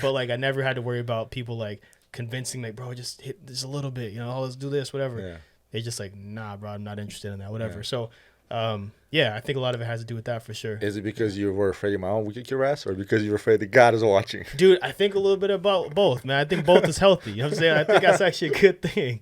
But like I never had to worry about people like convincing like, bro, just hit this a little bit, oh, let's do this, whatever. Yeah. They just like, nah, bro, I'm not interested in that, whatever. Yeah. So, yeah, I think a lot of it has to do with that for sure. Is it because you were afraid your mom would kick your ass, or because you were afraid that God is watching? Dude, I think a little bit about both, man. I think both is healthy. You know what I'm saying? I think that's actually a good thing.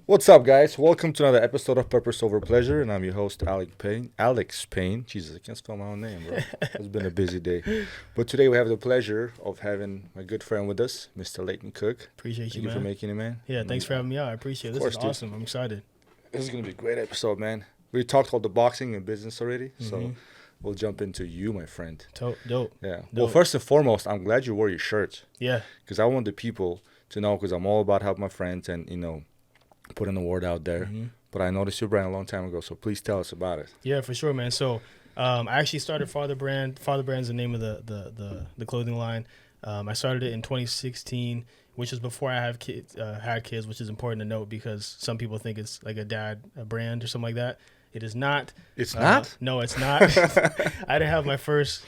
What's up, guys? Welcome to another episode of Purpose Over Pleasure, and I'm your host, Alex Payne. Jesus, I can't spell my own name, bro. It's been a busy day. But today we have the pleasure of having my good friend with us, Mr. Lheighton Cook. Appreciate you, Thank you man. for making it, man. Yeah, thanks for having me out. I appreciate it. This is awesome. I'm excited. This is going to be a great episode, man. We talked about the boxing and business already, so we'll jump into you, my friend. Dope. Yeah. Dope. Well, first and foremost, I'm glad you wore your shirt. Yeah. Because I want the people to know, because I'm all about helping my friends and, putting the word out there. But I noticed your brand a long time ago, so please tell us about it. Yeah, for sure, man. So I actually started Father Brand. Father Brand's the name of the clothing line. I started it in 2016, which is before I had kids, which is important to note because some people think it's like a brand or something like that. It is not. It's not? No, it's not. I didn't have my first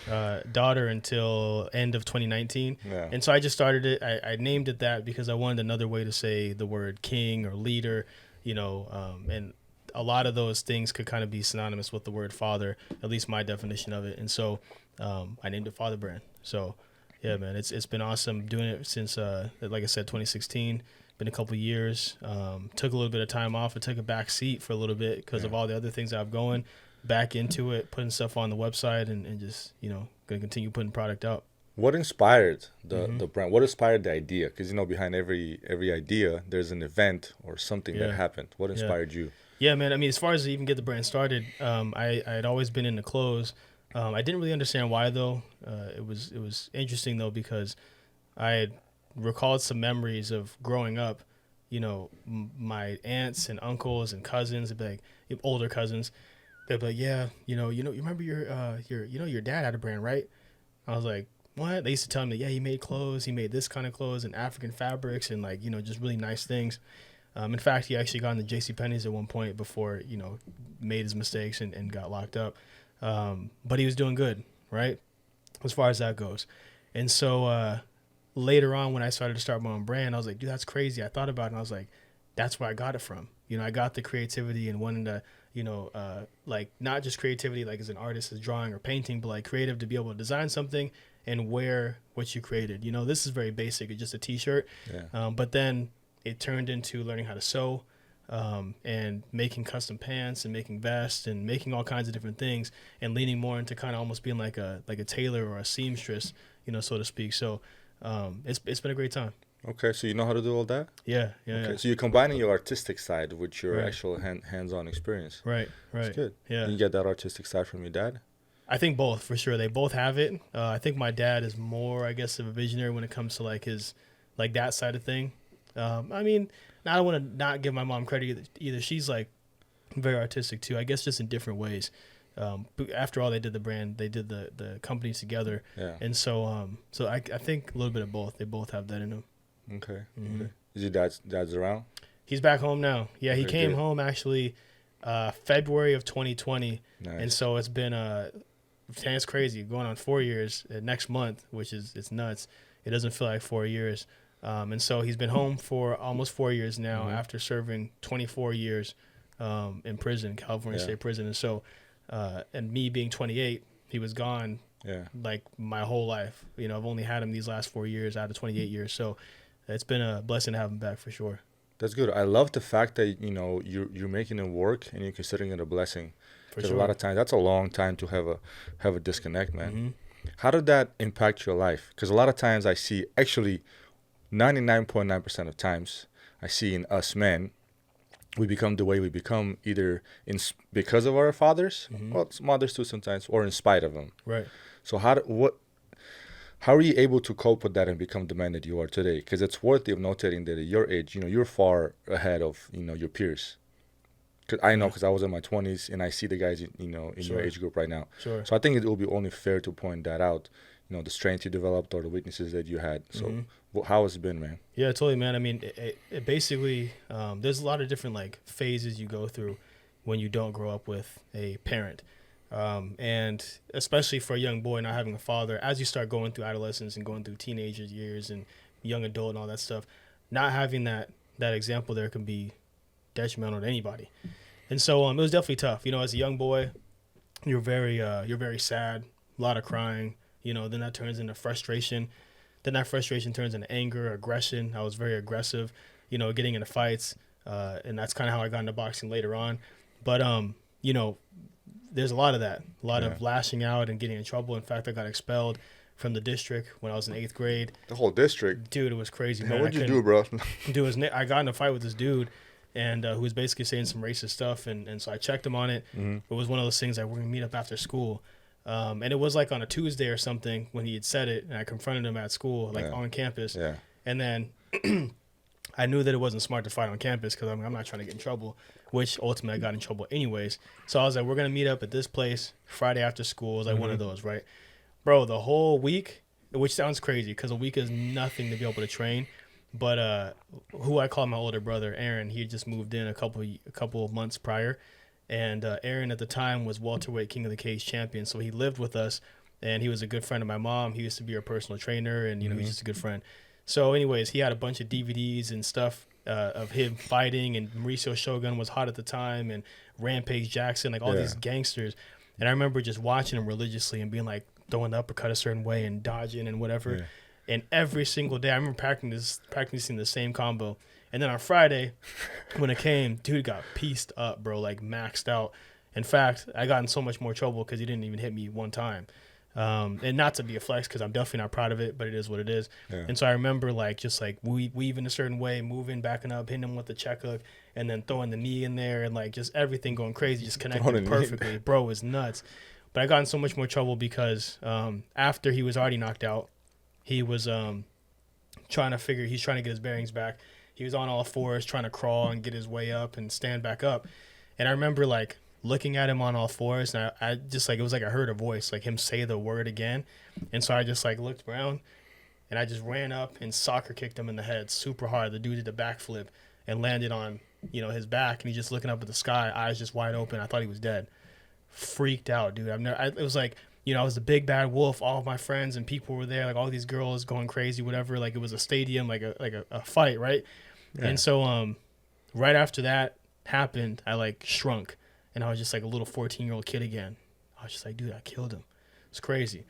daughter until end of 2019. Yeah. And so I just started it. I named it that because I wanted another way to say the word king or leader, and a lot of those things could kind of be synonymous with the word father, at least my definition of it. And so I named it Father Brand. So, yeah, man, it's been awesome doing it since, like I said, 2016. Been a couple of years. Took a little bit of time off. I took a back seat for a little bit because of all the other things I have going. Back into it, putting stuff on the website, and just gonna continue putting product out. What inspired the brand? What inspired the idea? Because behind every idea, there's an event or something that happened. What inspired you? Yeah, man. I mean, as far as even get the brand started, I had always been into clothes. I didn't really understand why though. It was interesting though because I had recalled some memories of growing up. My aunts and uncles and cousins, they'd be like older cousins. They'd be like, yeah, you remember your dad had a brand, right? I was like, what? They used to tell me, yeah, he made clothes. He made this kind of clothes and African fabrics and just really nice things. In fact, he actually got into JCPenney's at one point before, made his mistakes and got locked up. But he was doing good, right? As far as that goes. And so later on when I started to start my own brand, I was like, dude, that's crazy. I thought about it and I was like, that's where I got it from. I got the creativity and wanting to, not just creativity like as an artist, as drawing or painting, but like creative to be able to design something and wear what you created. This is very basic. It's just a t-shirt. Yeah. But then it turned into learning how to sew and making custom pants and making vests and making all kinds of different things and leaning more into kind of almost being like a tailor or a seamstress, so to speak. So it's been a great time. Okay, so you know how to do all that? Yeah. Okay, so you're combining your artistic side with your actual hands-on experience. Right. That's good. Yeah. And you get that artistic side from your dad? I think both, for sure. They both have it. I think my dad is more, I guess, of a visionary when it comes to like his, like that side of thing. I mean, I don't want to not give my mom credit either. She's like very artistic too. I guess just in different ways. After all, they did the brand, they did the companies together. Yeah. And so, I think a little bit of both. They both have that in them. Okay. Mm-hmm. Okay. Is your dad's around? He's back home now. Yeah, he came home actually February of 2020. Nice. And so it's been it's crazy going on 4 years next month, which is it's nuts. It doesn't feel like 4 years. And so he's been home for almost 4 years now after serving 24 years in prison, California State Prison. And so, and me being 28, he was gone like my whole life. I've only had him these last 4 years out of 28 years. So it's been a blessing to have him back for sure. That's good. I love the fact that, you're making it work and you're considering it a blessing. Because a lot of times, that's a long time to have a disconnect, man. Mm-hmm. How did that impact your life? Because a lot of times I see, actually, 99.9% of times, I see in us men, we become the way we become either because of our fathers, well, mothers too sometimes, or in spite of them. Right. So how are you able to cope with that and become the man that you are today? Because it's worthy of notating that at your age, you're far ahead of, your peers. Cause I know, because I was in my 20s and I see the guys, in your age group right now. Sure. So I think it will be only fair to point that out, the strength you developed or the weaknesses that you had. So how has it been, man? Yeah, totally, man. I mean, it basically, there's a lot of different like phases you go through when you don't grow up with a parent. And especially for a young boy not having a father, as you start going through adolescence and going through teenager years and young adult and all that stuff, not having that example there can be detrimental to anybody. And so it was definitely tough. You know, as a young boy, you're very sad, a lot of crying. You know, then that turns into frustration. Then that frustration turns into anger, aggression. I was very aggressive, you know, getting into fights, and that's kind of how I got into boxing later on. But you know, there's a lot of that, a lot of lashing out and getting in trouble. In fact, I got expelled from the district when I was in 8th grade. The whole district, dude, it was crazy, man. What'd you do, bro? I got in a fight with this dude, and who was basically saying some racist stuff, and so I checked him on it. Mm-hmm. It was one of those things like, we're gonna meet up after school. And it was like on a Tuesday or something when he had said it, and I confronted him at school, like on campus. Yeah. And then I knew that it wasn't smart to fight on campus because I'm not trying to get in trouble, which ultimately I got in trouble anyways. So I was like, we're going to meet up at this place Friday after school. It was like one of those, right? Bro, the whole week, which sounds crazy because a week is nothing to be able to train. But who I call my older brother, Aaron, he had just moved in a couple of months prior. And Aaron at the time was welterweight King of the Cage champion. So he lived with us, and he was a good friend of my mom. He used to be our personal trainer, and, you know, he's just a good friend. So anyways, he had a bunch of DVDs and stuff of him fighting, and Mauricio Shogun was hot at the time, and Rampage Jackson, like all these gangsters. And I remember just watching him religiously and being like throwing the uppercut a certain way and dodging and whatever. Yeah. And every single day, I remember practicing the same combo. And then on Friday, when it came, dude got pieced up, bro, like maxed out. In fact, I got in so much more trouble because he didn't even hit me one time. And not to be a flex because I'm definitely not proud of it, but it is what it is. Yeah. And so I remember like just like weaving a certain way, moving, backing up, hitting him with the check hook, and then throwing the knee in there, and like just everything going crazy, just connecting perfectly. Bro, it was nuts. But I got in so much more trouble because after he was already knocked out, he was trying to get his bearings back. He was on all fours trying to crawl and get his way up and stand back up. And I remember like looking at him on all fours, and I just like, it was like I heard a voice, like him say the word again. And so I just like looked around, and I just ran up and soccer kicked him in the head super hard. The dude did a backflip and landed on, you know, his back, and he's just looking up at the sky, eyes just wide open. I thought he was dead. Freaked out, dude. It was like, you know, I was the big bad wolf. All of my friends and people were there, like all these girls going crazy, whatever. Like it was a stadium, like a fight, right? Yeah. And so right after that happened, I like shrunk, and I was just like a little 14-year-old kid again. I was just like, dude, I killed him. It's crazy.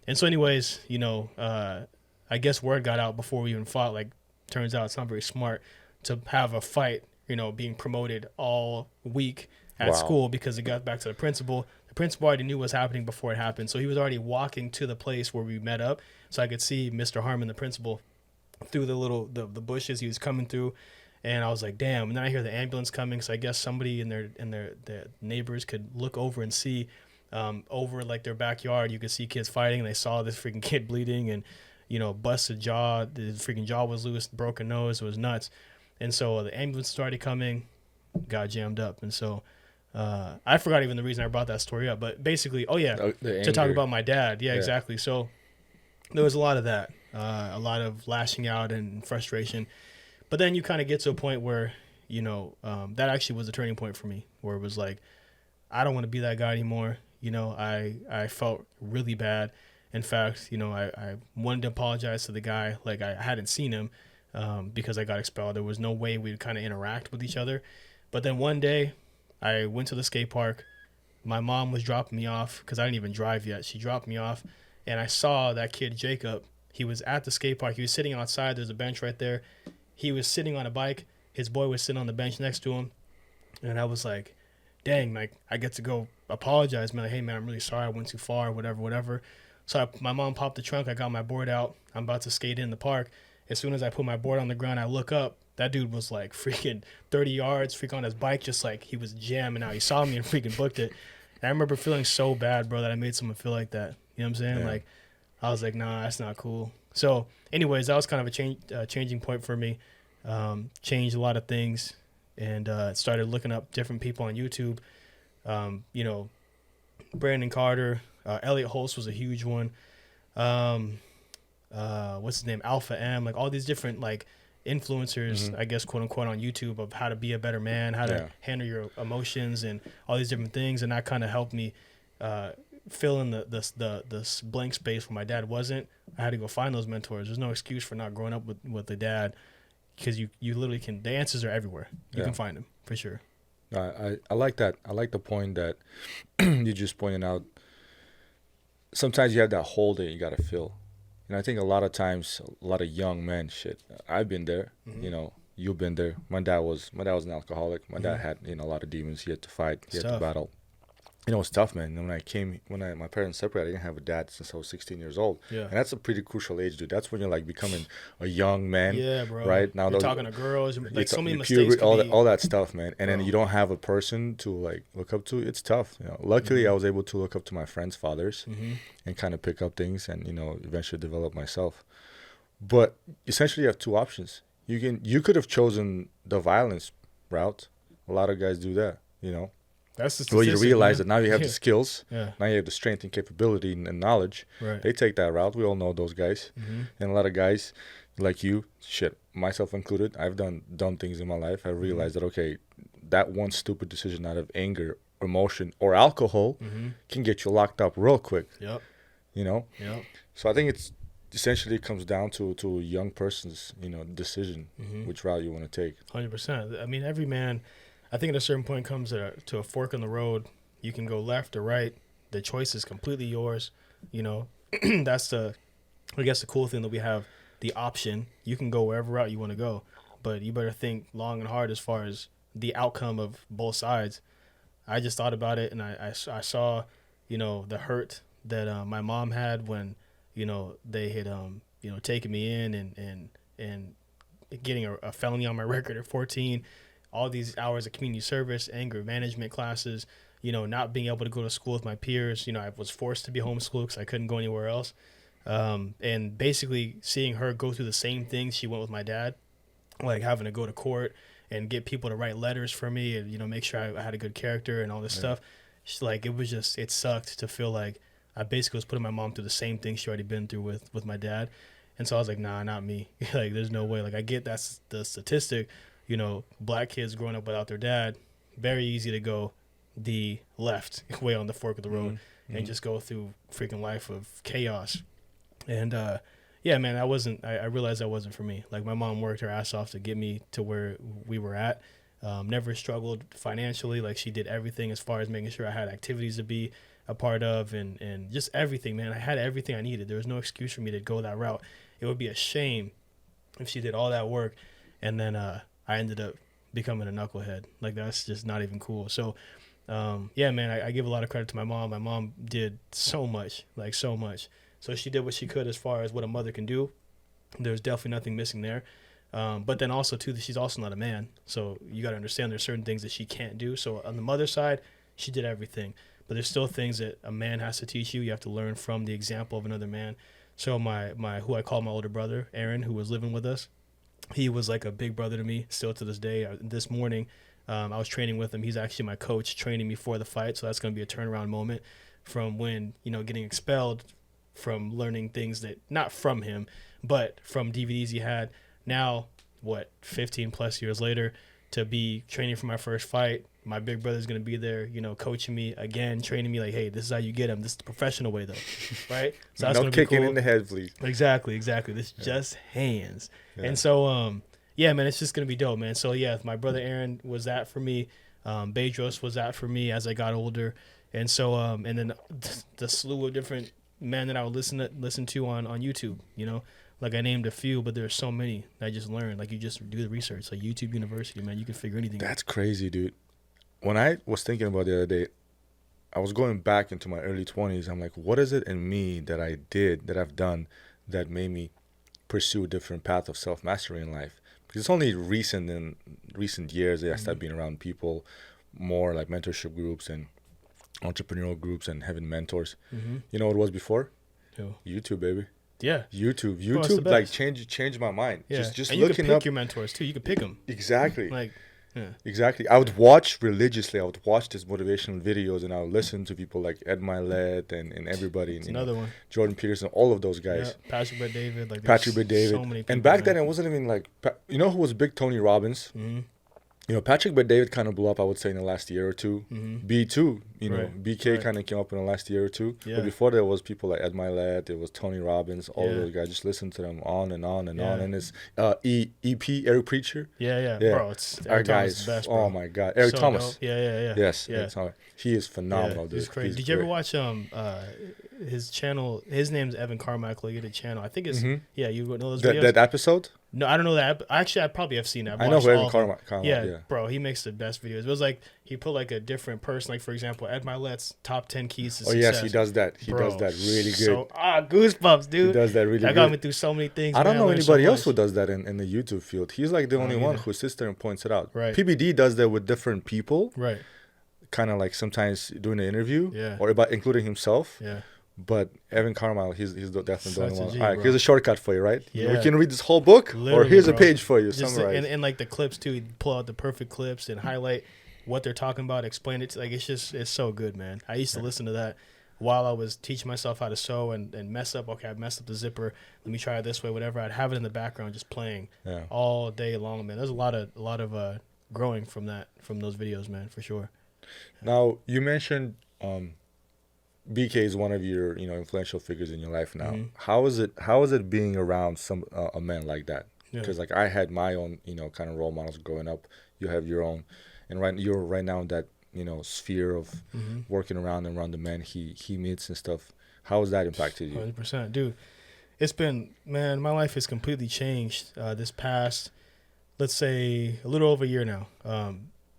And so anyways, you know, I guess word got out before we even fought. Like, turns out it's not very smart to have a fight, you know, being promoted all week at school, because it got back to the principal. The principal already knew what was happening before it happened. So he was already walking to the place where we met up. So I could see Mr. Harmon, the principal, through the bushes he was coming through. And I was like, damn. And then I hear the ambulance coming. So I guess somebody in their neighbors could look over and see over like their backyard. You could see kids fighting, and they saw this freaking kid bleeding and, you know, busted jaw. The freaking jaw was loose, broken nose. It was nuts. And so the ambulance started coming, got jammed up. And so I forgot even the reason I brought that story up. But basically, to talk about my dad. Yeah, exactly. So there was a lot of that. A lot of lashing out and frustration. But then you kind of get to a point where, you know, that actually was a turning point for me, where it was like, I don't want to be that guy anymore. You know, I felt really bad. In fact, you know, I wanted to apologize to the guy. Like, I hadn't seen him because I got expelled. There was no way we'd kind of interact with each other. But then one day, I went to the skate park. My mom was dropping me off because I didn't even drive yet. She dropped me off, and I saw that kid, Jacob. He was at the skate park. He was sitting outside. There's a bench right there. He was sitting on a bike. His boy was sitting on the bench next to him. And I was like, dang, like, I get to go apologize, man. Like, hey, man, I'm really sorry I went too far, whatever. So my mom popped the trunk. I got my board out. I'm about to skate in the park. As soon as I put my board on the ground, I look up. That dude was like freaking 30 yards, freaking on his bike, just like he was jamming out. He saw me and freaking booked it. And I remember feeling so bad, bro, that I made someone feel like that. You know what I'm saying? Yeah. Like, I was like, nah, that's not cool. So anyways, that was kind of a changing point for me. Changed a lot of things, and started looking up different people on YouTube. You know, Brandon Carter, Elliot Holst was a huge one. What's his name? Alpha M, like all these different like influencers, I guess, quote unquote, on YouTube of how to be a better man, how to handle your emotions and all these different things. And that kind of helped me fill in the blank space where my dad wasn't. I had to go find those mentors. There's no excuse for not growing up with a dad, because you literally can. The answers are everywhere. You can find them for sure. I like that. I like the point that you just pointed out. Sometimes you have that hole that you gotta fill, and I think a lot of times, a lot of young men, I've been there. You know, you've been there. My dad was an alcoholic. My dad had a lot of demons. He had to fight. He had to battle. It's tough, man. And my parents separated, I didn't have a dad since I was 16 years old. Yeah. And that's a pretty crucial age, dude. That's when you're like becoming a young man. Yeah, bro. Right now, you're talking to girls, like so many mistakes. All that stuff, man. And then you don't have a person to like look up to. It's tough. Luckily, I was able to look up to my friends' fathers and kind of pick up things, and eventually develop myself. But essentially, you have two options. You could have chosen the violence route. A lot of guys do that. That's the well, you realize that now you have the skills. Yeah. Now you have the strength and capability and knowledge. Right. They take that route. We all know those guys. And a lot of guys like you, myself included, I've done dumb things in my life. I realized that, okay, that one stupid decision out of anger, emotion, or alcohol can get you locked up real quick. Yep. Yep. So I think it's essentially comes down to a young person's, decision, which route you want to take. 100%. I mean, every man, I think at a certain point comes to a fork in the road. You can go left or right. The choice is completely yours. That's I guess the cool thing that we have the option. You can go wherever route you want to go, but you better think long and hard as far as the outcome of both sides. I just thought about it, and I saw, the hurt that my mom had when, they had, taken me in and getting a felony on my record at 14. All these hours of community service, anger management classes, not being able to go to school with my peers. I was forced to be homeschooled because I couldn't go anywhere else. And basically seeing her go through the same things she went with my dad, like having to go to court and get people to write letters for me and, make sure I had a good character and all this stuff. It sucked to feel like I basically was putting my mom through the same thing she already been through with my dad. And so I was like, nah, not me. Like, there's no way. Like, I get that's the statistic. Black kids growing up without their dad, very easy to go the left way on the fork of the road and just go through freaking life of chaos. And, yeah, man, I realized that wasn't for me. Like, my mom worked her ass off to get me to where we were at. Never struggled financially. Like, she did everything as far as making sure I had activities to be a part of and just everything, man. I had everything I needed. There was no excuse for me to go that route. It would be a shame if she did all that work and then, I ended up becoming a knucklehead. Like, that's just not even cool. So, yeah, man, I give a lot of credit to my mom. My mom did so much, like so much. So she did what she could as far as what a mother can do. There's definitely nothing missing there. But then also, too, she's also not a man. So you got to understand there's certain things that she can't do. So on the mother's side, she did everything. But there's still things that a man has to teach you. You have to learn from the example of another man. So who I call my older brother, Aaron, who was living with us, he was like a big brother to me still to this day. This morning, I was training with him. He's actually my coach, training me for the fight. So that's going to be a turnaround moment from when, getting expelled from learning things that, not from him, but from DVDs he had. Now, 15 plus years later, to be training for my first fight. My big brother's going to be there, coaching me again, training me like, hey, this is how you get him. This is the professional way, though, right? So that's no kicking cool. In the head, please. Exactly. This just hands. Yeah. And so, yeah, man, it's just going to be dope, man. So, yeah, my brother Aaron was that for me. Bedros was that for me as I got older. And so, and then the slew of different men that I would listen to on YouTube, Like, I named a few, but there's so many that I just learned. Like, you just do the research. Like, YouTube University, man, you can figure anything out. That's crazy, dude. When I was thinking about the other day, I was going back into my early 20s. I'm like, what is it in me that I've done that made me pursue a different path of self-mastery in life? Because it's only in recent years that I started being around people more like mentorship groups and entrepreneurial groups and having mentors. You know what it was before? YouTube, baby. Yeah, YouTube, like changed my mind. Yeah, just and you looking can pick up your mentors too. You can pick them. Exactly. Like, yeah. Exactly. I would watch religiously. I would watch these motivational videos, and I would listen to people like Ed Milet and everybody. It's another one. Jordan Peterson, all of those guys. Yeah, Patrick Bet-David. So many people, and back then, it wasn't even like, who was big? Tony Robbins. You know, Patrick but David kind of blew up, I would say, in the last year or two. Mm-hmm. B2, you know, Right. BK Right. kind of came up in the last year or two. Yeah. But before there was people like Ed Milet, there was Tony Robbins, all Yeah. those guys. Just listen to them on and on and Yeah. on. And it's EP, Eric Preacher. Yeah. Yeah. Bro, it's Our Eric Thomas guy is is, the best, bro. oh my God. Eric So Thomas. dope. Yeah. Yes, Yeah. Eric Thomas. He is phenomenal, Yeah, dude. he's crazy. He's Did you ever great. watch his channel? His name's Evan Carmichael. You get a channel. I think it's yeah. You know those videos? That episode? No, I don't know that. Actually, I probably have seen it. I know who Evan Carmichael. Yeah, bro, he makes the best videos. It was like he put like a different person, like for example, Ed Milet's top 10 keys to success. Oh yes, he does that. He Bro, does that really good. So goosebumps, dude. He does that really That good. got me through so many things. I don't man. know Learned anybody so else who much. does that in the YouTube field. He's like the only one either. who sits there and points it out. Right. PBD does that with different people, Right. kind of like sometimes doing an interview, Yeah. or about including himself. Yeah. But Evan Carmichael, he's definitely the Such only a one. G, All right, bro. here's a shortcut for you, right? Yeah. We can read this whole book, or Literally, here's bro. a page for you. Just Summarize. and like the clips too. He'd pull out the perfect clips and highlight what they're talking about, explain it. Like it's so good, man. I used to listen to that while I was teaching myself how to sew and mess up. Okay, I messed up the zipper. Let me try it this way. Whatever. I'd have it in the background just playing all day long, man. There's a lot of growing from those videos, man, for sure. Now you mentioned BK is one of your influential figures in your life now. Mhm. How is it being around a man like that? Yeah. Because like I had my own kind of role models growing up. You have your own, and you're right now in that sphere of working around the men he meets and stuff. How has that impacted you? 100%, dude. It's been, man, my life has completely changed this past, let's say, a little over a year now.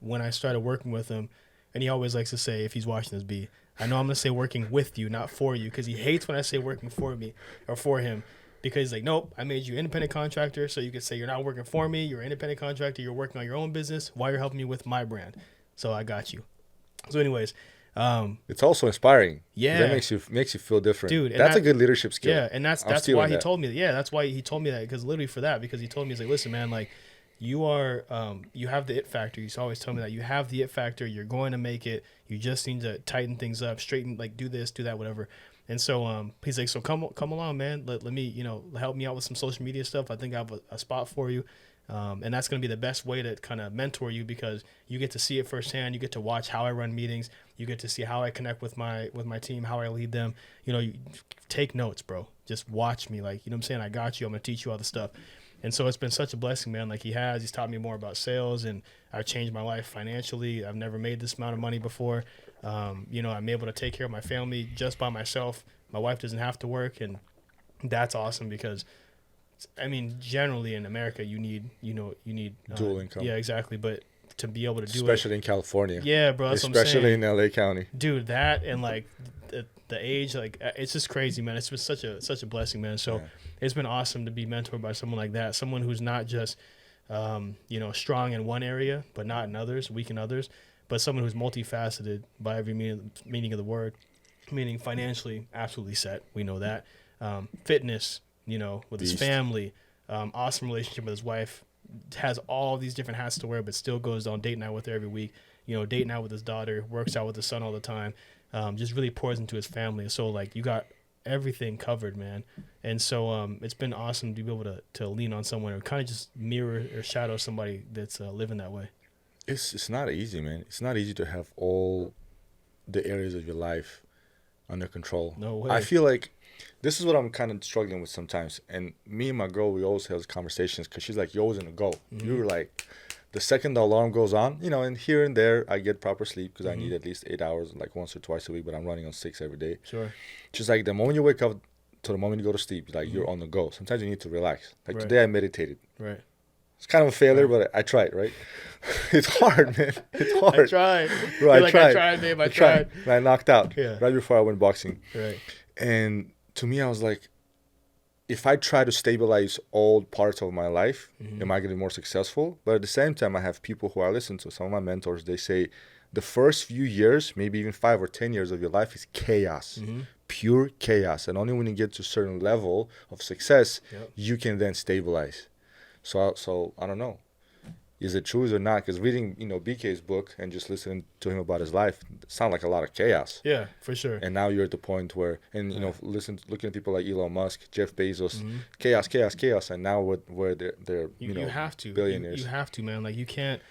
When I started working with him, and he always likes to say, if he's watching this, B, I know I'm going to say working with you, not for you, because he hates when I say working for me or for him, because he's like, nope, I made you independent contractor, so you could say you're not working for me, you're an independent contractor, you're working on your own business while you're helping me with my brand. So I got you. So anyways, it's also inspiring. Yeah, that makes you feel different, dude. That's a good leadership skill. Yeah, and that's why he told me that. Yeah, that's why he told me that, because literally for that, because he told me, he's like, listen, man, like you are, you have the it factor. He's always telling me that you have the it factor. You're going to make it. You just need to tighten things up, straighten, like do this, do that, whatever. And so he's like, so come along, man. Let me, help me out with some social media stuff. I think I have a spot for you. And that's going to be the best way to kind of mentor you, because you get to see it firsthand. You get to watch how I run meetings. You get to see how I connect with my team, how I lead them. You take notes, bro. Just watch me. Like, you know what I'm saying? I got you. I'm going to teach you all the stuff. And so it's been such a blessing, man. Like he's taught me more about sales, and I've changed my life financially. I've never made this amount of money before. I'm able to take care of my family just by myself. My wife doesn't have to work. And that's awesome, because I mean, generally in America, you need dual income. Yeah, exactly. But to be able to do especially in California. Yeah, bro. That's especially in LA County. Dude, that and like the age, like it's just crazy, man. It's been such a blessing, man. So it's been awesome to be mentored by someone like that, someone who's not just strong in one area but not in others, weak in others, but someone who's multifaceted by every meaning of the word. Meaning financially, absolutely set. We know that. Fitness, with his family, awesome relationship with his wife, has all these different hats to wear, but still goes on date night with her every week. Date night with his daughter, works out with his son all the time. Just really pours into his family. So like you got everything covered, man. And so it's been awesome to be able to lean on someone or kind of just mirror or shadow somebody that's living that way. It's not easy, man. It's not easy to have all the areas of your life under control. No way. I feel like this is what I'm kind of struggling with sometimes. And me and my girl, we always have conversations, because she's like, you're always in a go. You're like, the second the alarm goes on, and here and there I get proper sleep, because I need at least 8 hours, like once or twice a week, but I'm running on 6 every day. Sure. Just like the moment you wake up to the moment you go to sleep, like you're on the go. Sometimes you need to relax. Like today I meditated. Right. It's kind of a failure, but I tried, right? It's hard, man. It's hard. I tried. Bro, I tried. I tried, babe. I tried. And I knocked out right before I went boxing. Right. And to me, I was like, if I try to stabilize all parts of my life, am I going to be more successful? But at the same time, I have people who I listen to. Some of my mentors, they say the first few years, maybe even 5 or 10 years of your life is chaos. Pure chaos. And only when you get to a certain level of success, you can then stabilize. So I don't know. Is it true or not? Because reading, BK's book and just listening to him about his life, it sounds like a lot of chaos. Yeah, for sure. And now you're at the point where, looking at people like Elon Musk, Jeff Bezos, chaos, and now where they're you have to billionaires. You have to, man. Like you can't.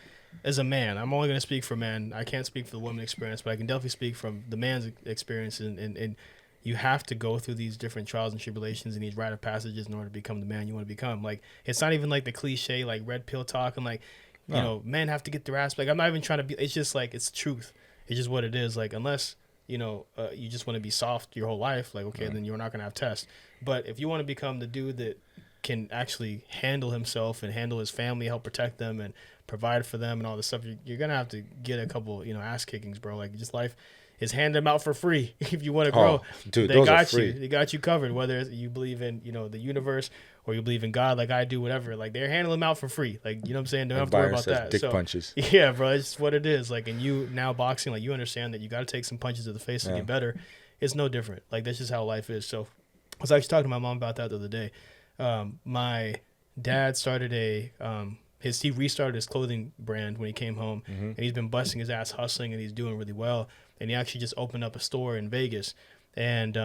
as a man, I'm only going to speak for men. I can't speak for the woman experience, but I can definitely speak from the man's experience. And you have to go through these different trials and tribulations and these rite of passages in order to become the man you want to become. Like, it's not even like the cliche, like red pill talk and like, you know, men have to get their ass. Like, I'm not even trying to be, it's just like, it's truth. It's just what it is. Like, unless, you know, you just want to be soft your whole life, like, okay, then you're not going to have tests. But if you want to become the dude that can actually handle himself and handle his family, help protect them and provide for them and all this stuff, you're going to have to get a couple, you know, ass kickings, bro. Like, just life is handing them out for free. If you want to grow, dude, they got you. They got you covered. Whether you believe in, you know, the universe or you believe in God, like I do, whatever. Like, they're handling them out for free. Like, you know what I'm saying? Don't have to worry about that. Dick punches. Yeah, bro. It's what it is. Like, and you now boxing, like, you understand that you got to take some punches to the face to get better. It's no different. Like, that's just how life is. So I was actually talking to my mom about that the other day. My dad started he restarted his clothing brand when he came home, and he's been busting his ass hustling, and he's doing really well. And he actually just opened up a store in Vegas, and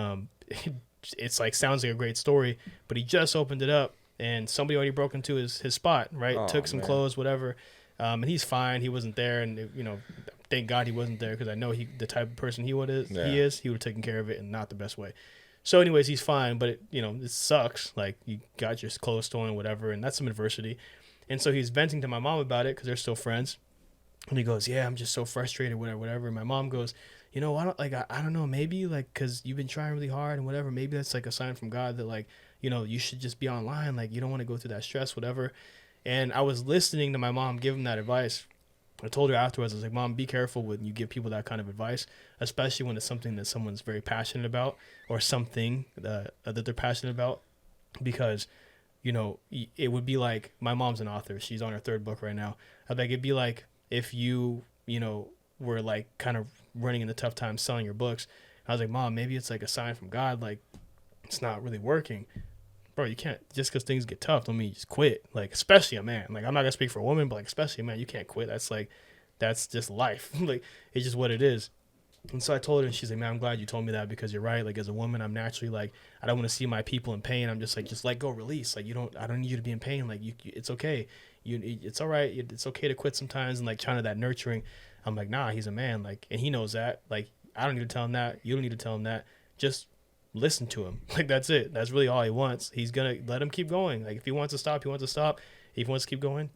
it's like, sounds like a great story, but he just opened it up, and somebody already broke into his spot, right? Took some clothes, whatever, and he's fine. He wasn't there, and you know, thank God he wasn't there, because I know the type of person he would have taken care of it in not the best way. So anyways, he's fine, but it sucks. Like, you got your clothes stolen, whatever, and that's some adversity. And so he's venting to my mom about it because they're still friends. And he goes, yeah, I'm just so frustrated, whatever. And my mom goes, I don't know, maybe like, because you've been trying really hard and whatever, maybe that's like a sign from God that like, you should just be online. Like, you don't want to go through that stress, whatever. And I was listening to my mom give him that advice. I told her afterwards, I was like, Mom, be careful when you give people that kind of advice, especially when it's something that someone's very passionate about or something that they're passionate about, because, it would be like, my mom's an author. She's on her third book right now. I think it'd be like if you were like kind of running into tough times selling your books. I was like, Mom, maybe it's like a sign from God, like it's not really working. Bro, you can't, just because things get tough, don't mean you just quit. Like, especially a man. Like, I'm not going to speak for a woman, but like, especially a man, you can't quit. That's just life. Like, it's just what it is. And so I told her, and she's like, man, I'm glad you told me that, because you're right. Like, as a woman, I'm naturally like, I don't want to see my people in pain. I'm just like, just let go, release. Like, I don't need you to be in pain. Like, it's okay. It's all right. It's okay to quit sometimes. And like, trying to that nurturing. I'm like, nah, he's a man. Like, and he knows that. Like, I don't need to tell him that. You don't need to tell him that. Just listen to him. Like, that's it. That's really all he wants. He's gonna let him keep going. Like, if he wants to stop, he wants to stop. If he wants to keep going,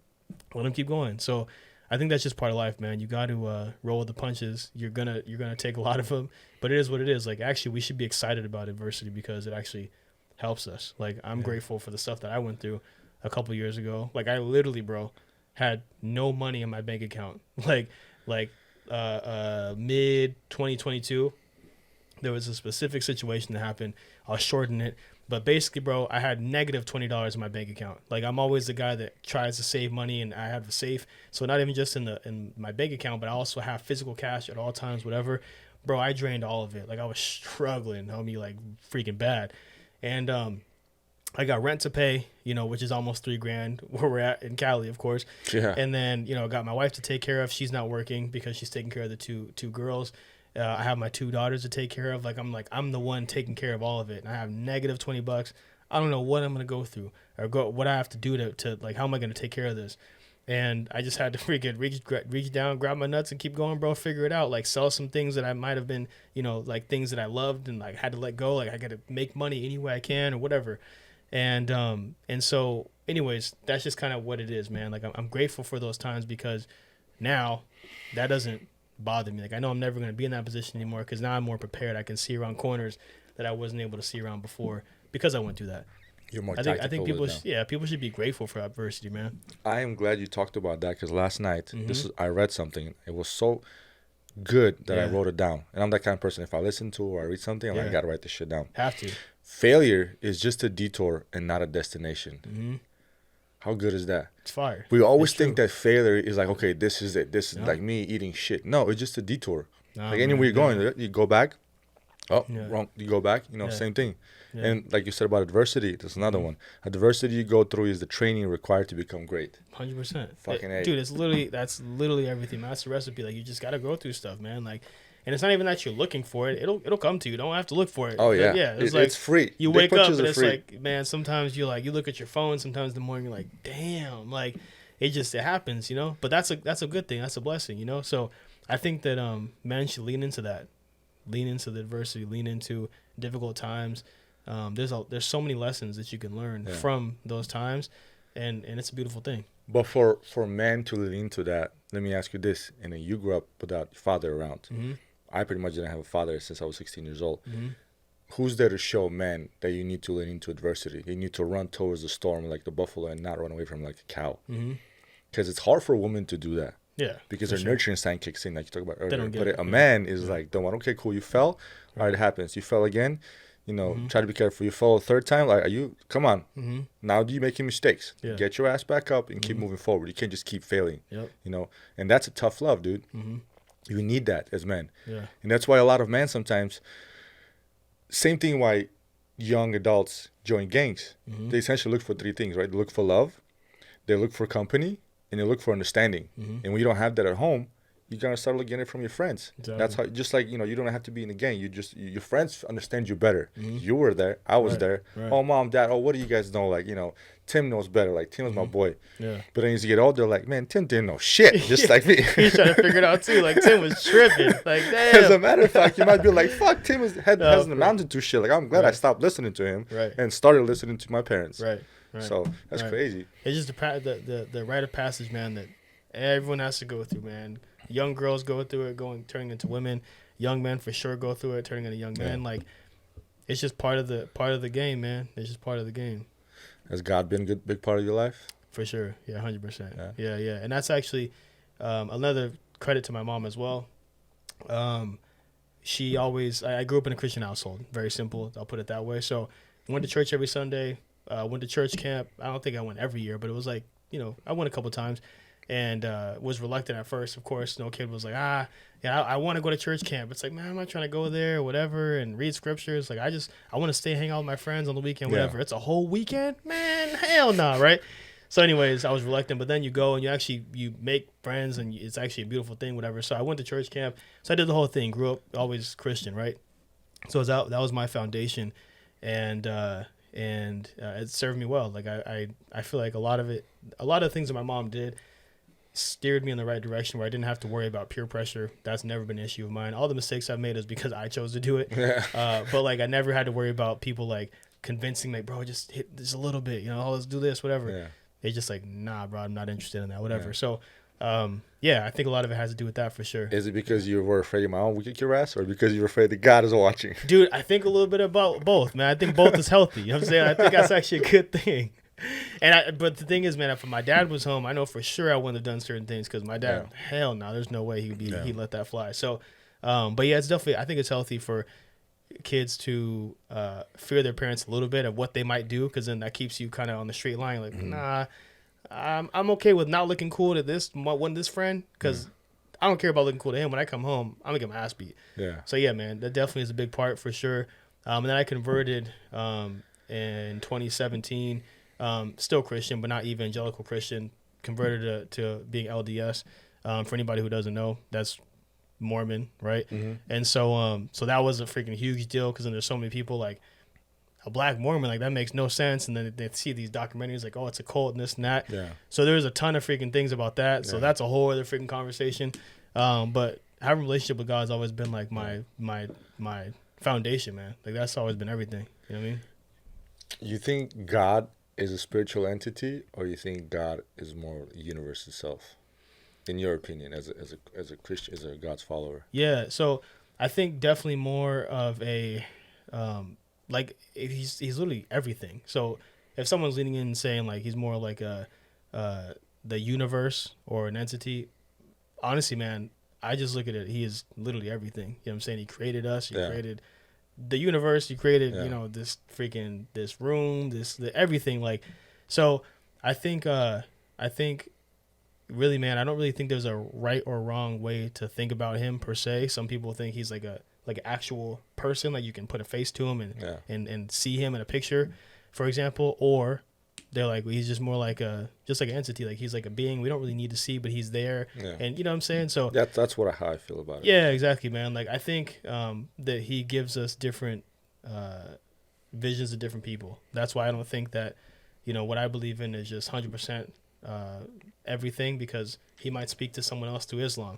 let him keep going. So I think that's just part of life, man. You got to roll with the punches. You're gonna take a lot of them, but it is what it is. Like, actually, we should be excited about adversity because it actually helps us. Like, I'm grateful for the stuff that I went through a couple of years ago. Like, I literally, bro, had no money in my bank account. Like mid 2022. There was a specific situation that happened. I'll shorten it. But basically, bro, I had negative $20 in my bank account. Like, I'm always the guy that tries to save money, and I have the safe. So not even just in my bank account, but I also have physical cash at all times, whatever. Bro, I drained all of it. Like, I was struggling, homie, like freaking bad. And I got rent to pay, which is almost $3,000 where we're at in Cali, of course. Yeah. And then, got my wife to take care of. She's not working because she's taking care of the two girls. I have my two daughters to take care of. I'm the one taking care of all of it. And I have negative $20. I don't know what I'm going to go through or what I have to do to like, how am I going to take care of this? And I just had to freaking reach down, grab my nuts and keep going, bro. Figure it out. Like, sell some things that I might have been, like things that I loved and like had to let go. Like, I got to make money any way I can or whatever. And so anyways, that's just kind of what it is, man. Like, I'm grateful for those times because now that doesn't bother me. Like, I know I'm never going to be in that position anymore because now I'm more prepared. I can see around corners that I wasn't able to see around before because I went through that. You're more I think people should be grateful for adversity, man. I am glad you talked about that because last night I read something. It was so good that I wrote it down. And I'm that kind of person. If I listen to or I read something, I'm like, I got to write this shit down. Have to. Failure is just a detour and not a destination. Mm-hmm. How good is that? It's fire. We always think that failure is like, okay, this is it. This is like me eating shit. No, it's just a detour. Like anywhere you're going, you go back. Oh, wrong. You go back. Same thing. Yeah. And like you said about adversity, there's another one. Adversity you go through is the training required to become great. 100%. Fucking A. Dude, that's literally everything, man. That's the recipe. Like, you just got to go through stuff, man. Like, and it's not even that you're looking for it. It'll come to you. You don't have to look for it. Oh, yeah. But yeah. It's free. You wake up and it's free. Like, man, sometimes you look at your phone. Sometimes in the morning you're like, damn. Like, it happens, you know. But that's a good thing. That's a blessing, you know. So I think that men should lean into that, lean into the adversity, lean into difficult times. There's so many lessons that you can learn from those times, and it's a beautiful thing. But for men to lean into that, let me ask you this: and then you grew up without your father around. Mm-hmm. I pretty much didn't have a father since I was 16 years old. Mm-hmm. Who's there to show men that you need to lean into adversity? You need to run towards the storm like the buffalo and not run away from like a cow. Because it's hard for a woman to do that. Yeah. Because their nurturing instinct kicks in, like you talked about earlier. But a it. man is like, don't want, okay, cool, you fell. All right, it happens. You fell again. You know, try to be careful. You fall a third time. Like, come on. Now do you making mistakes? Yeah. Get your ass back up and keep moving forward. You can't just keep failing. Yep. You know, and that's a tough love, dude. You need that as men. Yeah. And that's why a lot of men sometimes, same thing why young adults join gangs. They essentially look for three things, right? They look for love, they look for company, and they look for understanding. And when you don't have that at home, you're gonna start looking at it from your friends. Exactly. That's how, just like, you know, you don't have to be in a gang. Your friends understand you better. You were there, I was there. Right. Oh, mom, dad, oh, what do you guys know? Like, you know, Tim knows better. Like, Tim was my boy. Yeah. But then as you get older, like, man, Tim didn't know shit, just like me. He's trying to figure it out too. Like, Tim was tripping. Like, damn. As a matter of fact, you might be like, fuck, Tim hasn't amounted to shit. Like, I'm glad I stopped listening to him and started listening to my parents. Right. So that's crazy. It's just the rite of passage, man, that everyone has to go through, man. Young girls go through it, turning into women. Young men for sure go through it, turning into young men. Like, it's just part of the game, man. It's just part of the game. Has God been a big part of your life? For sure. Yeah, 100%. Yeah. And that's actually another credit to my mom as well. She always, I grew up in a Christian household. Very simple. I'll put it that way. So went to church every Sunday. Went to church camp. I don't think I went every year, but it was like, you know, I went a couple times. And was reluctant at first, of course. No kid was like, I want to go to church camp. It's like, man, I'm not trying to go there or whatever and read scriptures. Like, I want to stay hang out with my friends on the weekend, whatever. It's a whole weekend? Man, hell no, right? So anyways, I was reluctant. But then you go and you make friends, and it's actually a beautiful thing, whatever. So I went to church camp. So I did the whole thing. Grew up always Christian, right? So that was my foundation. And it served me well. Like, I feel like a lot of things that my mom did steered me in the right direction where I didn't have to worry about peer pressure. That's never been an issue of mine. All the mistakes I've made is because I chose to do it. But like, I never had to worry about people like convincing, like, bro, just hit this a little bit, you know, let's do this, whatever. They just like, nah, bro, I'm not interested in that, whatever. So I think a lot of it has to do with that for sure. Is it because you were afraid your mom would kick your ass, or because you were afraid that God is watching? Dude, I think a little bit about both, man. I think both is healthy. You know what I'm saying? I think that's actually a good thing. But the thing is, man, if my dad was home, I know for sure I wouldn't have done certain things because my dad, hell no, there's no way he'd let that fly. So, but yeah, it's definitely, I think it's healthy for kids to fear their parents a little bit of what they might do, because then that keeps you kind of on the straight line. Like, nah, I'm okay with not looking cool to this friend, because I don't care about looking cool to him. When I come home, I'm gonna get my ass beat. Yeah. So yeah, man, that definitely is a big part for sure. And then I converted in 2017. Still Christian, but not evangelical Christian. Converted to being LDS. For anybody who doesn't know, that's Mormon, right? And so that was a freaking huge deal, because then there's so many people like, a black Mormon, like, that makes no sense. And then they see these documentaries like, oh, it's a cult and this and that. Yeah. So there's a ton of freaking things about that. So that's a whole other freaking conversation. But having a relationship with God has always been like my foundation, man. Like, that's always been everything. You know what I mean? You think God is a spiritual entity, or you think God is more the universe itself, in your opinion, as a Christian, as a God's follower? Yeah, so I think definitely more of a like, he's literally everything. So if someone's leaning in and saying like he's more like the universe or an entity, honestly, man, I just look at it. He is literally everything. You know what I'm saying? He created us. He created the universe. He created, you know, this room, everything. Like, so I think really, man, I don't really think there's a right or wrong way to think about him per se. Some people think he's like an actual person, like you can put a face to him and see him in a picture, for example, or they're like, well, he's just more like just like an entity, like he's like a being we don't really need to see, but he's there. And you know what I'm saying? So that's how I feel about it. Yeah, exactly, man. Like, I think that he gives us different visions of different people. That's why I don't think that, you know, what I believe in is just 100% everything, because he might speak to someone else through Islam.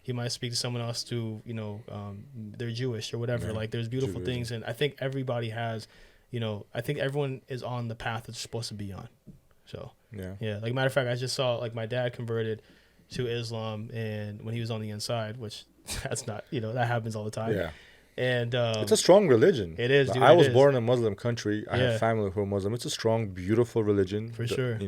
He might speak to someone else through, they're Jewish or whatever. Like, there's beautiful things. And I think everybody has, I think everyone is on the path that they're supposed to be on. So, yeah. Like, matter of fact, I just saw, like, my dad converted to Islam, and when he was on the inside, which that's not, that happens all the time. Yeah. And it's a strong religion. It is, dude. I was born in a Muslim country. I have Yeah. family who are Muslim. It's a strong, beautiful religion. For sure.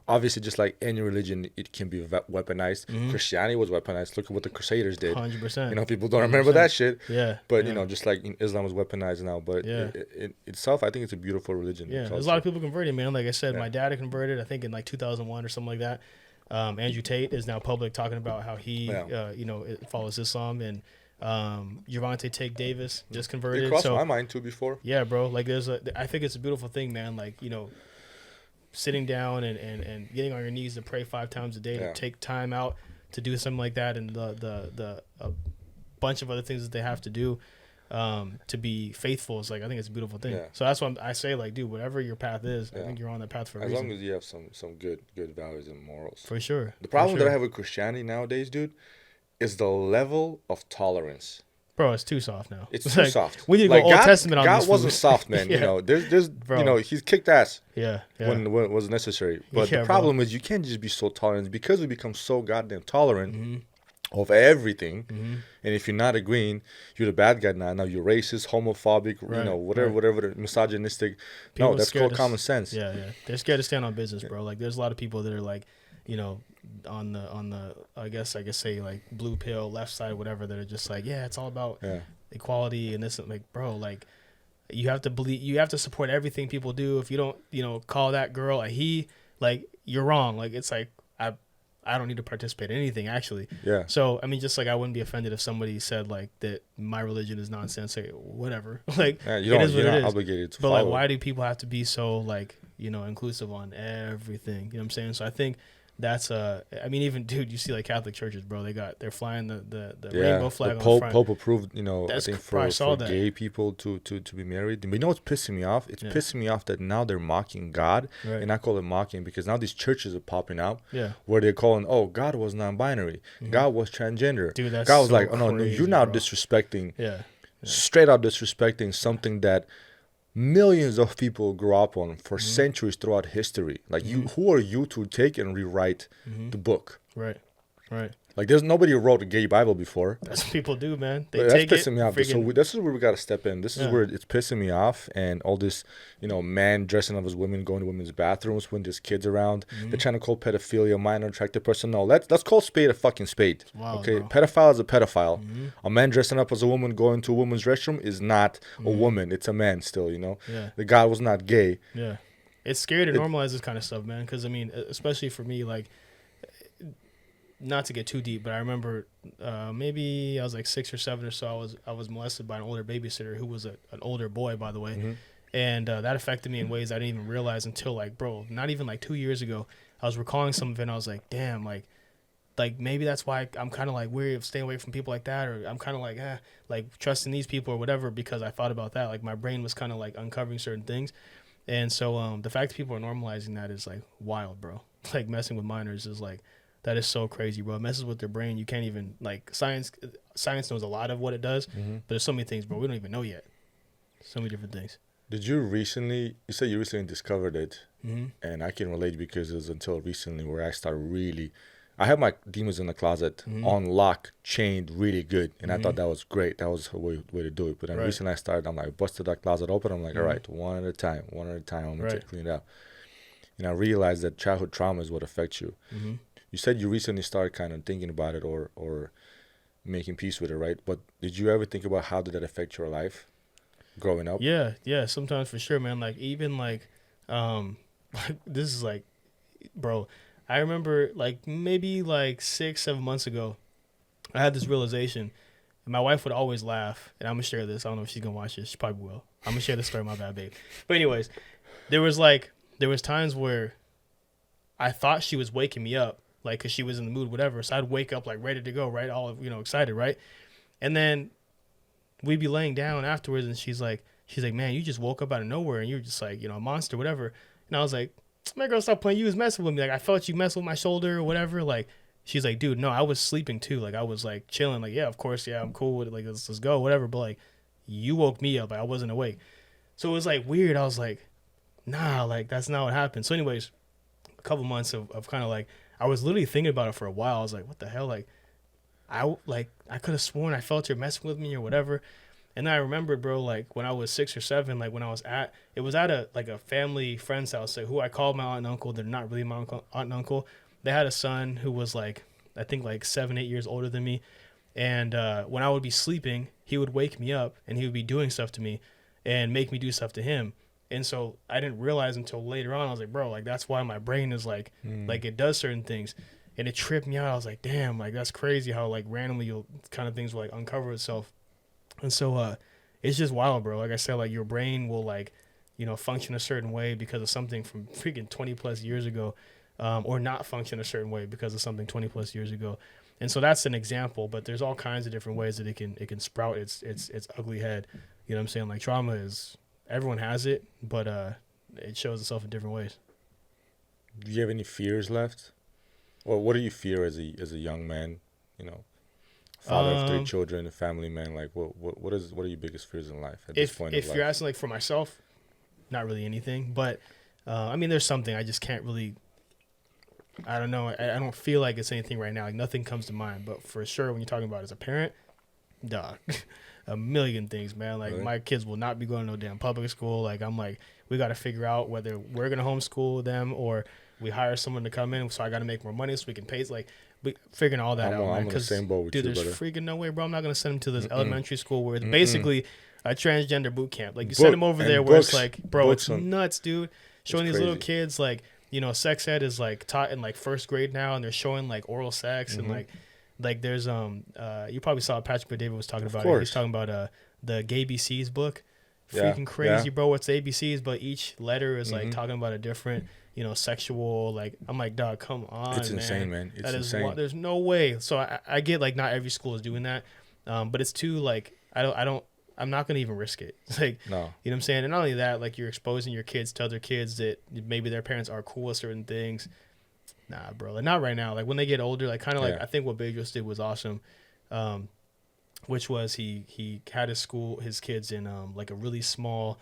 Obviously, just like any religion, it can be weaponized. Mhm. Christianity was weaponized. Look at what the Crusaders did. 100%. People don't remember that shit. Yeah. But, yeah. just like Islam is weaponized now. But Yeah. it itself, I think it's a beautiful religion. Yeah, culture. there's a lot of people converting, man. Like I said, Yeah. my dad had converted, I think, in like 2001 or something like that. Andrew Tate is now public talking about how he, follows Islam, and Javante Take Davis just converted. It crossed so my mind too before. yeah, bro. Like, I think it's a beautiful thing, man. Like, sitting down and getting on your knees to pray 5 times a day, to take time out to do something like that, and the bunch of other things that they have to do to be faithful is, like, I think it's a beautiful thing. Yeah. So that's why I say, like, dude, whatever your path is, I think you're on that path for a as reason. long as you have some good values and morals. For sure. The problem that I have with Christianity nowadays, dude, is the level of tolerance. Bro, it's too soft now. It's too soft. We need to go Old Testament on God this. God wasn't soft, man. Yeah. There's Bro. he's kicked ass Yeah. when it was necessary. But Yeah, the problem is you can't just be so tolerant, because we become so goddamn tolerant Mm-hmm. of everything. And if you're not agreeing, you're the bad guy now. Now you're racist, homophobic, Right, whatever, misogynistic. People No, are that's scared called to common sense. Yeah. They're scared to stand on business, bro. Like, there's a lot of people that are like, on the I guess say, like, blue pill, left side, whatever, that are just like, yeah, it's all about equality and this. And, like, bro, like, you have to support everything people do. If you don't, call that girl a he, like, you're wrong. Like, it's like, I don't need to participate in anything, actually. Yeah. So, I mean, just like, I wouldn't be offended if somebody said, like, that my religion is nonsense, or whatever. Like, You're not obligated to but follow. like, why do people have to be so, like, inclusive on everything? You know what I'm saying? So I think that's I mean, even, dude, you see, like, Catholic churches, bro, they're flying the rainbow flag the on Pope, the front. Pope approved, I That's think I saw for that. gay people to be married. But you know what's pissing me off? It's pissing me off that now they're mocking God. Right. And I call it mocking because now these churches are popping up Yeah. where they're calling, God was non-binary. God was transgender. Dude, that's God was so like, oh, no, crazy, you're now bro. disrespecting, Yeah. straight up disrespecting something that millions of people grew up on for centuries throughout history. Like, who are you to take and rewrite the book? Right. Like, there's nobody who wrote a gay Bible before. That's what people do, man. That's pissing me off. So this is where we got to step in. This is where it's pissing me off. And all this, man dressing up as women, going to women's bathrooms when there's kids around. They're trying to call pedophilia minor attracted person. No, let's call spade a fucking spade. Wild, okay, bro. pedophile is a pedophile. A man dressing up as a woman going to a woman's restroom is not a woman. It's a man still. Yeah. The guy was not gay. Yeah. It's scary to normalize this kind of stuff, man. Because, I mean, especially for me, like, not to get too deep, but I remember maybe I was like 6 or 7 or so. I was molested by an older babysitter who was an older boy, by the way. And that affected me in ways I didn't even realize until, like, bro, not even like 2 years ago. I was recalling some of it and I was like, damn, like maybe that's why I'm kind of like weary of staying away from people like that, or I'm kind of like trusting these people or whatever, because I thought about that. Like, my brain was kind of like uncovering certain things. And so the fact that people are normalizing that is, like, wild, bro. Like, messing with minors is, like, that is so crazy, bro. It messes with their brain. You can't even, like, science knows a lot of what it does, but there's so many things, bro, we don't even know yet. So many different things. Did you said you recently discovered it, and I can relate because it was until recently where I started really, I had my demons in the closet on lock, chained really good, and I thought that was great. That was a way to do it. But then recently I started, I'm like, busted that closet open. I'm like, all right, one at a time, I'm going to clean it up. And I realized that childhood trauma is what affects you. You said you recently started kind of thinking about it or making peace with it, right? But did you ever think about how did that affect your life growing up? Yeah, sometimes for sure, man. Like, even like this is like, bro, I remember like maybe like 6-7 months ago, I had this realization, and my wife would always laugh, and I'm gonna share this. I don't know if she's gonna watch this. She probably will. I'm gonna share this story. My bad, babe. But anyways, there was times where I thought she was waking me up, like, cause she was in the mood, whatever. So I'd wake up like ready to go, right? All excited, right? And then we'd be laying down afterwards, and she's like, man, you just woke up out of nowhere, and you're just like, a monster, whatever. And I was like, my girl, stop playing. You was messing with me. Like, I felt you messing with my shoulder or whatever. Like, she's like, dude, no, I was sleeping too. Like, I was like chilling. Like, yeah, of course, yeah, I'm cool with it. Like, let's go, whatever. But like, you woke me up. Like, I wasn't awake. So it was like weird. I was like, nah, like that's not what happened. So anyways, a couple months of kind of like, I was literally thinking about it for a while. I was like, what the hell? Like, I could have sworn I felt you messing with me or whatever. And then I remembered, bro, like when I was 6 or 7, like when I was it was at a family friend's house, like who I called my aunt and uncle. They're not really my aunt and uncle. They had a son who was like, I think like 7, 8 years older than me. And when I would be sleeping, he would wake me up and he would be doing stuff to me and make me do stuff to him. And so I didn't realize until later on, I was like, bro, like that's why my brain is like it does certain things. And it tripped me out. I was like, damn, like that's crazy how like randomly you'll kind of things will like uncover itself. And so it's just wild, bro. Like I said, like your brain will like, function a certain way because of something from freaking 20 plus years ago, or not function a certain way because of something 20 plus years ago. And so that's an example, but there's all kinds of different ways that it can sprout its ugly head. You know what I'm saying? Like trauma is, everyone has it, but it shows itself in different ways. Do you have any fears left? Or what do you fear as a young man, father of 3 children, a family man? Like, what are your biggest fears in life at this point? If you're asking like for myself, not really anything. But I mean, there's something I just can't really. I don't know. I don't feel like it's anything right now. Like nothing comes to mind. But for sure, when you're talking about as a parent, dog, a million things, man. Like really? My kids will not be going to no damn public school. Like I'm like, we got to figure out whether we're gonna homeschool them or we hire someone to come in. So I got to make more money so we can pay. Like we figuring all that out. I'm in the same boat with dude, you, there's brother. freaking no way, bro. I'm not gonna send them to this elementary school where it's basically a transgender boot camp. Like you send them over there where it's like, bro, it's nuts, dude. Showing these little kids like, sex ed is like taught in like 1st grade now, and they're showing like oral sex and like there's you probably saw Patrick David was talking about it. He's talking about the Gay BC's book. Freaking crazy, bro. What's the ABCs? But each letter is like talking about a different, sexual. Like I'm like, dog, come on, it's insane, man. It's that is insane. there's no way. So I get like not every school is doing that, but it's too like I'm not gonna even risk it. It's like, no. You know what I'm saying? And not only that, like you're exposing your kids to other kids that maybe their parents are cool with certain things. Nah, bro. Like not right now. Like when they get older, like kind of like I think what Bedros did was awesome, which was he had his kids in like a really small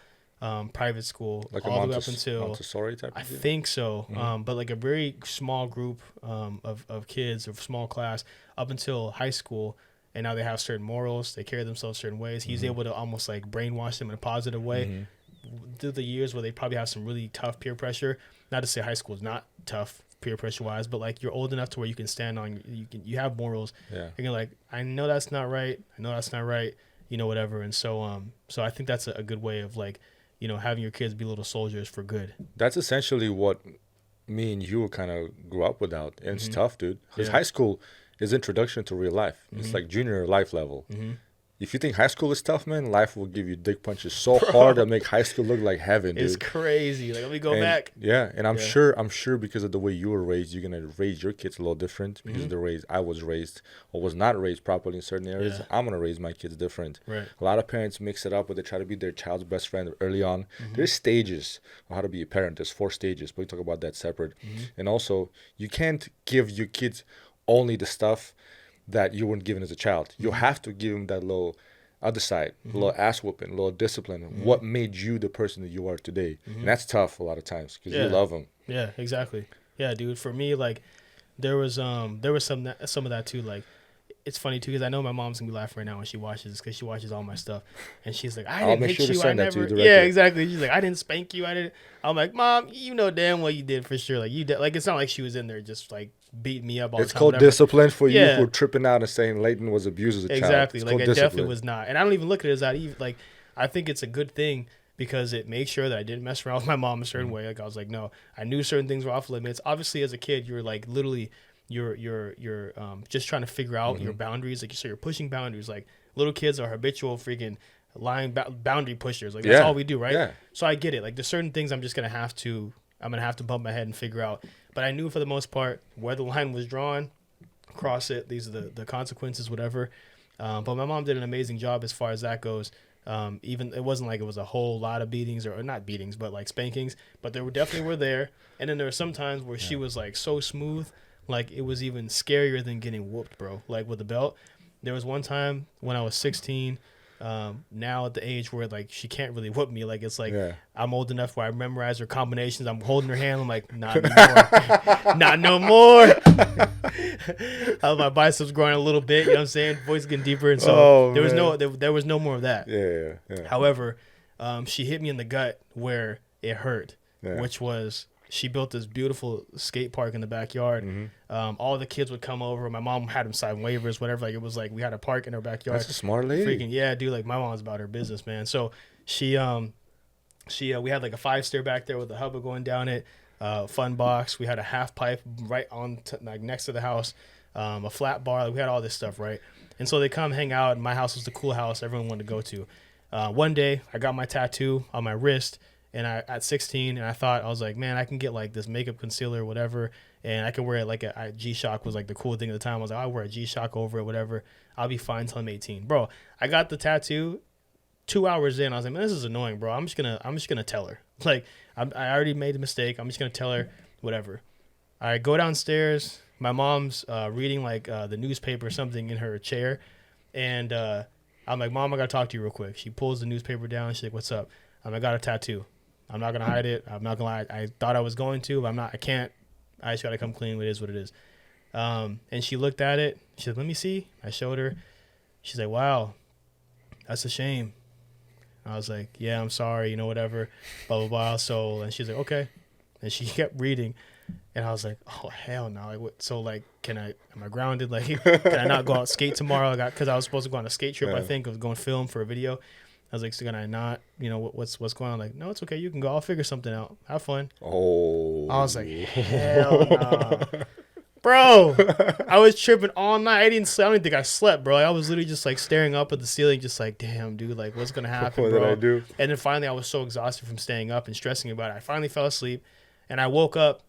private school, like all the way up until Montessori type. I think so, but like a very small group of kids, or small class up until high school. And now they have certain morals. They carry themselves certain ways. He's able to almost like brainwash them in a positive way through the years where they probably have some really tough peer pressure. Not to say high school is not tough peer pressure wise, but like you're old enough to where you can stand on, you have morals. Yeah. And you're like, I know that's not right. I know that's not right. Whatever. And so, so I think that's a good way of like, having your kids be little soldiers for good. That's essentially what me and you kind of grew up without. And it's tough, dude. Because high school is introduction to real life. It's like junior life level. If you think high school is tough, man, life will give you dick punches so hard that make high school look like heaven, dude. It's crazy. Like, let me go back. Yeah, and I'm sure because of the way you were raised, you're gonna raise your kids a little different because of the way I was raised or was not raised properly in certain areas. Yeah. I'm gonna raise my kids different. Right. A lot of parents mix it up where they try to be their child's best friend early on. There's stages of how to be a parent. There's 4 stages, but we talk about that separate. And also, you can't give your kids only the stuff that you weren't given as a child. You have to give them that little other side, a little ass whooping, a little discipline. What made you the person that you are today? And that's tough a lot of times because you love them. Yeah, exactly. Yeah, dude. For me, like there was some of that too. Like it's funny too because I know my mom's gonna be laughing right now when she watches this because she watches all my stuff and she's like, I didn't hit you. I never. Yeah, exactly. She's like, I didn't spank you. I didn't. I'm like, Mom, you know damn well you did for sure. Like you did. Like it's not like she was in there just like beat me up all the time. It's called discipline for you for tripping out and saying Leighton was abused as a child. Exactly. Like it definitely was not. And I don't even look at it as that either. Like I think it's a good thing because it makes sure that I didn't mess around with my mom a certain way. Like I was like, no, I knew certain things were off limits. Obviously as a kid, you're like literally you're just trying to figure out your boundaries. Like so you're pushing boundaries. Like little kids are habitual freaking lying boundary pushers. Like that's all we do, right? Yeah. So I get it. Like there's certain things I'm gonna have to bump my head and figure out. But I knew for the most part where the line was drawn, cross it. These are the consequences, whatever. But my mom did an amazing job as far as that goes. Even it wasn't like it was a whole lot of beatings or not beatings, but like spankings. But there were definitely were there. And then there were some times where she was like so smooth, like it was even scarier than getting whooped, bro. Like with the belt. There was one time when I was 16. Now at the age where like she can't really whoop me, like it's like I'm old enough where I memorize her combinations. I'm holding her hand. I'm like, not anymore, not no more. My biceps growing a little bit. You know what I'm saying? Voice getting deeper, and so there was no more of that. Yeah. However, she hit me in the gut where it hurt, which was she built this beautiful skate park in the backyard. Mm-hmm. All the kids would come over. My mom had them sign waivers, whatever. Like it was like we had a park in her backyard. That's a smart lady. Freaking yeah, dude. Like my mom's about her business, man. So she we had like a 5-stair back there with a hubba going down it. Fun box. We had a half pipe right on like next to the house. A flat bar. Like, we had all this stuff, right? And so they come hang out. And my house was the cool house everyone wanted to go to. One day I got my tattoo on my wrist. And at 16, and I was like, man, I can get like this makeup concealer or whatever, and I can wear it like a G-Shock was like the cool thing at the time. I was like, I'll wear a G-Shock over it, whatever. I'll be fine till I'm 18, bro. I got the tattoo. 2 hours in, I was like, man, this is annoying, bro. I'm just gonna tell her. Like, I already made a mistake. I'm just gonna tell her, whatever. I go downstairs. My mom's reading like the newspaper or something in her chair, and I'm like, Mom, I gotta talk to you real quick. She pulls the newspaper down. She's like, what's up? I got a tattoo. I'm not gonna hide it. I'm not gonna lie. I thought I was going to, but I'm not. I can't. I just gotta come clean. It is what it is. And she looked at it. She said, "Let me see." I showed her. She's like, "Wow, that's a shame." I was like, "Yeah, I'm sorry. Whatever." Blah blah blah. So, and she's like, "Okay." And she kept reading, and I was like, "Oh hell no!" Like, what? So like, am I grounded? Like, can I not go out skate tomorrow? Because I was supposed to go on a skate trip. I think I was going to film for a video. I was like, so can I not, what's going on? Like, no, it's okay. You can go. I'll figure something out. Have fun. Oh. I was like, hell no. Bro, I was tripping all night. I don't even think I slept, bro. I was literally just like staring up at the ceiling, just like, damn, dude, like what's going to happen, bro? What did I do? And then finally I was so exhausted from staying up and stressing about it. I finally fell asleep and I woke up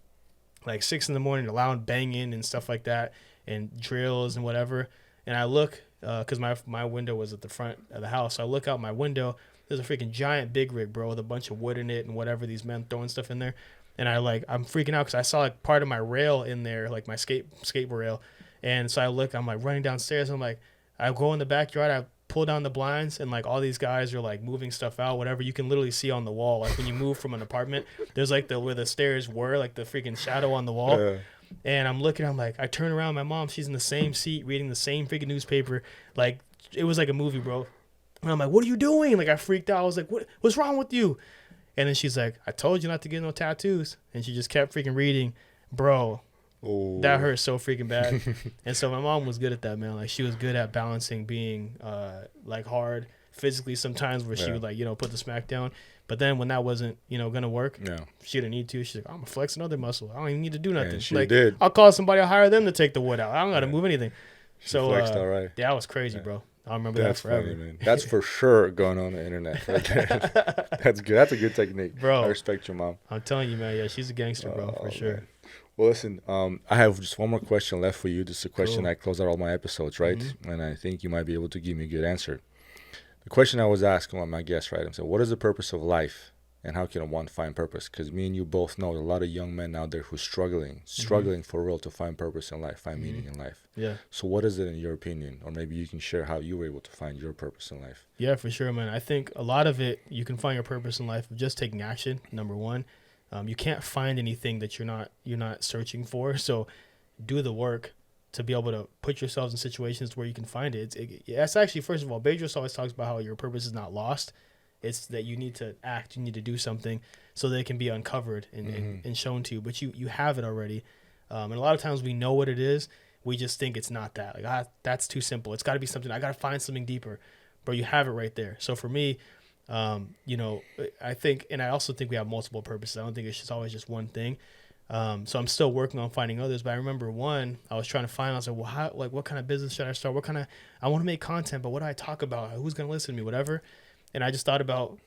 like 6 a.m, loud banging and stuff like that and drills and whatever. And I look, because my window was at the front of the house. So I look out my window. There's a freaking giant big rig, bro, with a bunch of wood in it and whatever, these men throwing stuff in there. And I'm freaking out because I saw like part of my rail in there, like my skateboard rail. And so I'm like running downstairs. I'm like, I go in the backyard. I pull down the blinds and like all these guys are like moving stuff out, whatever. You can literally see on the wall. Like when you move from an apartment, there's like where the stairs were, like the freaking shadow on the wall. Yeah. And I'm looking, I'm like, I turn around, my mom, she's in the same seat reading the same freaking newspaper. Like, it was like a movie, bro. And I'm like, what are you doing? Like, I freaked out. I was like, what's wrong with you? And then she's like, I told you not to get no tattoos. And she just kept freaking reading. Bro, that hurt so freaking bad. And so my mom was good at that, man. Like, she was good at balancing being, like, hard physically sometimes where she would, like, put the smack down. But then when that wasn't, gonna work, she didn't need to. She's like, I'm gonna flex another muscle. I don't even need to do nothing. Yeah, she like, did. I'll call somebody. I'll hire them to take the wood out. I don't gotta move anything. She flexed all right. Yeah, that was crazy, bro. I'll remember that forever. Funny, man. That's for sure going on the internet right there. That's good. That's a good technique, bro. I respect your mom. I'm telling you, man. Yeah, she's a gangster, bro, for sure. Man. Well, listen, I have just one more question left for you. This is a question I close out all my episodes, right? Mm-hmm. And I think you might be able to give me a good answer. The question I was asking my guest, right? I said, what is the purpose of life? And how can one find purpose? Because me and you both know a lot of young men out there who's struggling for real to find purpose in life, find meaning in life. Yeah. So what is it in your opinion? Or maybe you can share how you were able to find your purpose in life. Yeah, for sure, man. I think a lot of it, you can find your purpose in life of just taking action, number one. You can't find anything that you're not searching for. So do the work to be able to put yourselves in situations where you can find it. It's actually, first of all, Bedros always talks about how your purpose is not lost. It's that you need to act, you need to do something so that it can be uncovered and shown to you. But you have it already. And a lot of times we know what it is. We just think it's not that. Like, that's too simple. It's got to be something. I got to find something deeper. Bro, you have it right there. So for me, I think, and I also think we have multiple purposes. I don't think it's just always just one thing. So I'm still working on finding others. But I remember one I was trying to find. I was like, well, what kind of business should I start? I want to make content, but what do I talk about? Who's going to listen to me? Whatever. And I just thought about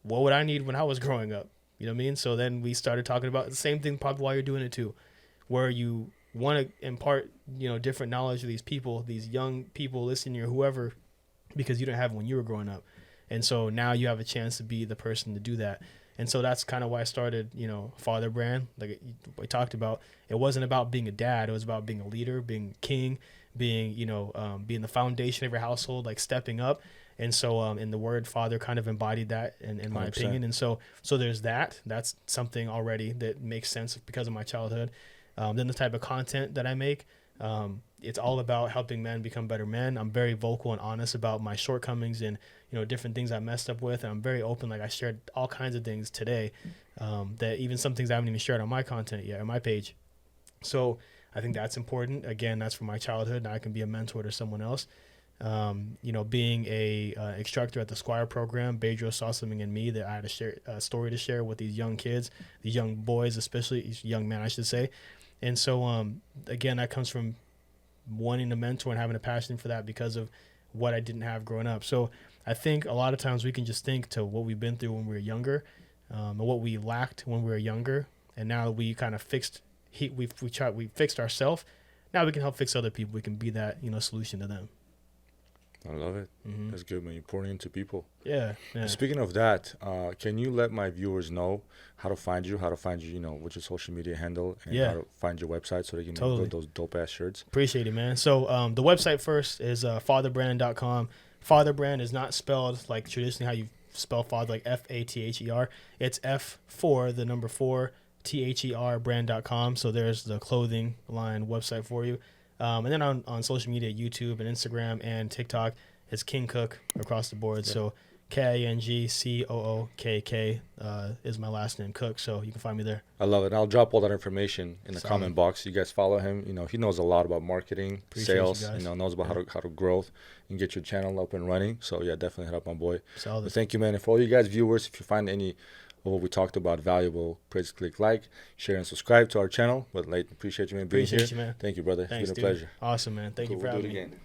what would I need when I was growing up? You know what I mean? So then we started talking about the same thing probably while you're doing it too, where you want to impart, different knowledge to these people, these young people listening or whoever, because you didn't have it when you were growing up. And so now you have a chance to be the person to do that. And so that's kind of why I started, Father Brand. Like we talked about, it wasn't about being a dad. It was about being a leader, being king, being, being the foundation of your household, like stepping up. And so, in the word Father kind of embodied that in my 100%. opinion. And so there's that. That's something already that makes sense because of my childhood. Then the type of content that I make, it's all about helping men become better men. I'm very vocal and honest about my shortcomings and, different things I messed up with. And I'm very open. Like I shared all kinds of things today, that even some things I haven't even shared on my content yet, on my page. So I think that's important. Again, that's from my childhood. Now I can be a mentor to someone else. Being a instructor at the Squire program, Bedro saw something in me that I had a story to share with these young kids, these young boys, especially these young men, I should say. And so, again, that comes from wanting to mentor and having a passion for that because of what I didn't have growing up. So I think a lot of times we can just think to what we've been through when we were younger, and what we lacked when we were younger. And now we kind of we fixed ourselves. Now we can help fix other people. We can be that, solution to them. I love it. Mm-hmm. That's good, man. You're pouring into people. Yeah. Speaking of that, can you let my viewers know how to find you, what's your social media handle, and how to find your website so they can build those dope-ass shirts? Appreciate it, man. So the website first is fatherbrand.com. Father Brand is not spelled like traditionally how you spell father, like Father. It's F4, the number 4, THER brand.com. So there's the clothing line website for you. And then on social media, YouTube and Instagram and TikTok, it's King Cook across the board. Yeah. So KINGCOOKK is my last name, Cook. So you can find me there. I love it. And I'll drop all that information in the comment box. You guys follow him. He knows a lot about marketing, sales. Knows about how to grow and get your channel up and running. So yeah, definitely hit up my boy. Solid. But thank you, man. And for all you guys viewers, if you find any of what we talked about valuable, please click like, share, and subscribe to our channel. But Leighton, appreciate you, man, being here. You, man. Thank you, brother. Thanks, it's been a pleasure. Awesome, man. Thank you for having me. We'll do it again.